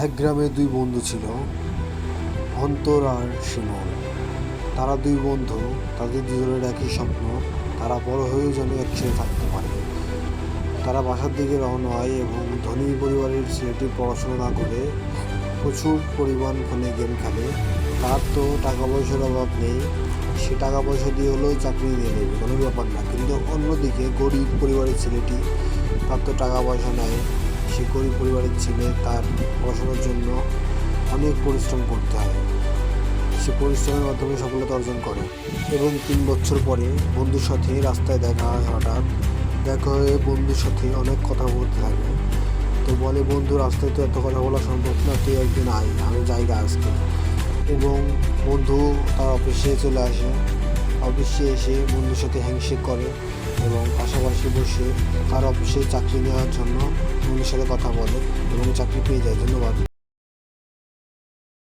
এক গ্রামে দুই বন্ধু ছিল, অন্তর আর শিমুল। তারা দুই বন্ধু, তাদের দুজনের একই স্বপ্ন, তারা বড় হয়েও যেন একসাথে থাকতে পারে। তারা বাসার দিকে রওনা হয় এবং ধনী পরিবারের ছেলেটি পড়াশোনা না করে প্রচুর পরিমাণ ফোনে গেম খেলে। তার তো টাকা পয়সার অভাব নেই, সে টাকা পয়সা দিয়ে হলেও চাকরি নিয়ে নেবে, কোনো ব্যাপার না। কিন্তু অন্যদিকে গরিব পরিবারের ছেলেটি, তার তো টাকা পয়সা নেই, সে গরিব পরিবারের ছেলে, তার পড়াশোনার জন্য অনেক পরিশ্রম করতে হয়। সে পরিশ্রমের মাধ্যমে সফলতা অর্জন করে এবং 3 বছর পরে বন্ধুর সাথে রাস্তায় দেখা হয়। হঠাৎ দেখা হয়ে বন্ধুর সাথে অনেক কথা বলতে থাকে। তো বলে, বন্ধু, রাস্তায় তো এত কথা বলা সম্ভব না, তুই একদিন আয়, আমি জায়গা আজকে। এবং বন্ধু তার অফিসে চলে আসে। অফিসে এসে বন্ধুর সাথে হ্যান্ডশেক করে এবং পাশাপাশি বসে তার অফিসে চাকরি নেওয়ার জন্য বন্ধুর সাথে কথা বলে এবং চাকরি পেয়ে যায়। ধন্যবাদ।